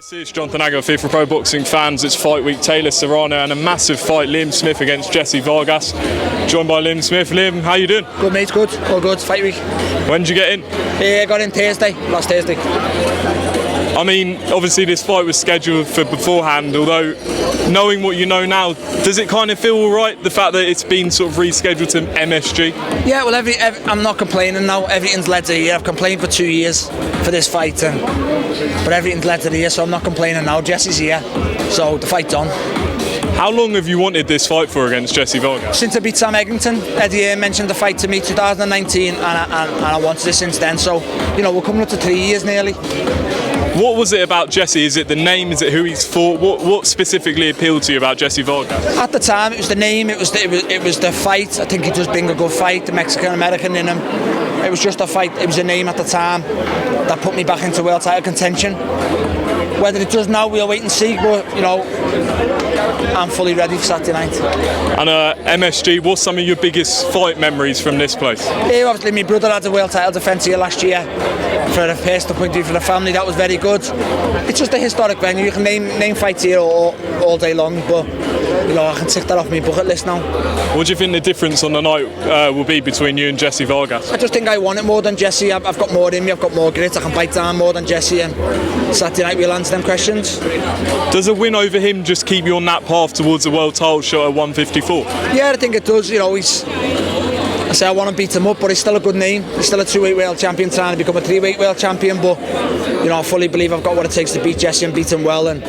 Obviously, it's Jonathan Agar, here for Pro Boxing fans. It's fight week. Taylor Serrano and a massive fight. Liam Smith against Jessie Vargas. Joined by Liam Smith. Liam, how you doing? Good, mate. Good. All good. Fight week. When did you get in? I got in Thursday. Last Thursday. I mean, obviously this fight was scheduled for beforehand, although knowing what you know now, does it kind of feel alright, the fact that it's been sort of rescheduled to MSG? Yeah, well, I'm not complaining now. Everything's led to here. I've complained for 2 years for this fight, but everything's led to here, so I'm not complaining now. Jessie's here, so the fight's on. How long have you wanted this fight for against Jessie Vargas? Since I beat Sam Eglinton. Eddie mentioned the fight to me 2019, and I wanted it since then, so, you know, we're coming up to 3 years nearly. What was it about Jessie? Is it the name? Is it who he's fought? What specifically appealed to you about Jessie Vargas? At the time, it was the name. It was the fight. I think he just being a good fight. The Mexican-American in him. It was just a fight. It was a name at the time that put me back into world title contention. Whether it does now, we'll wait and see. But you know, I'm fully ready for Saturday night. And MSG, what's some of your biggest fight memories from this place? Obviously, my brother had a world title defence here last year. For a personal point of view for the family, that was very good. It's just a historic venue. You can name fights here all day long, but you know, I can tick that off my bucket list now. What do you think the difference on the night will be between you and Jessie Vargas? I just think I want it more than Jessie. I've got more in me. I've got more grit. I can bite down more than Jessie, and Saturday night we'll answer them questions. Does a win over him just keep you on that path towards a world title shot at 154? Yeah, I think it does. You know, I say I want to beat him up, but he's still a good name. He's still a 2-weight world champion trying to become a 3-weight world champion, but you know, I fully believe I've got what it takes to beat Jessie and beat him well and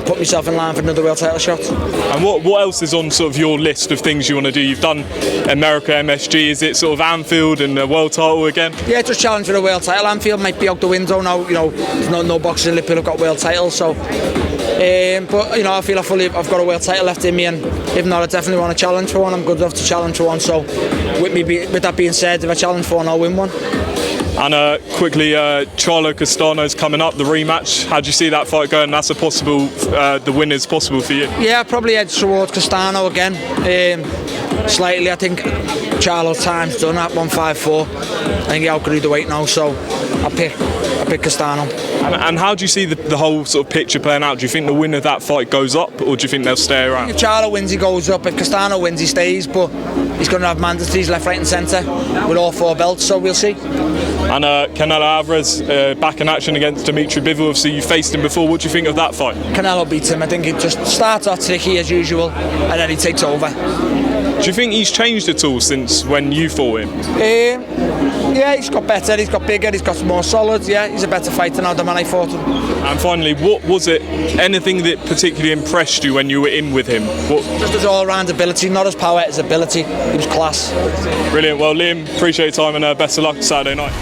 put myself in line for another world title shot. And what else is on sort of your list of things you want to do? You've done America, MSG, is it sort of Anfield and a world title again? Yeah, just challenge for a world title. Anfield might be out the window now, you know, there's no boxers in Liverpool have got world titles, so but you know, I feel I've got a world title left in me, and if not, I definitely want to challenge for one. I'm good enough to challenge for one, so with that being said, if I challenge for one, I'll win one. And quickly, Charlo-Castano's coming up, the rematch. How do you see that fight going? That's a possible, the winner's possible for you? Yeah, probably edge towards Castano again. Slightly, I think Charlo's time's done at 154. I think he outgrew the weight now, so I pick Castano. And how do you see the whole sort of picture playing out? Do you think the winner of that fight goes up, or do you think they'll stay around? If Charlo wins, he goes up. If Castano wins, he stays, but he's going to have mandatories left, right and centre with all 4 belts, so we'll see. And Canelo Alvarez back in action against Dmitry Bivol. Obviously, you faced him before. What do you think of that fight? Canelo beats him. I think he just starts off tricky as usual, and then he takes over. Do you think he's changed at all since when you fought him? Yeah, he's got better, he's got bigger, he's got more solid. Yeah, he's a better fighter now than when I fought him. And finally, what was it, anything that particularly impressed you when you were in with him? Just his all-round ability, not his power, his ability. He was class. Brilliant. Well, Liam, appreciate your time and best of luck Saturday night.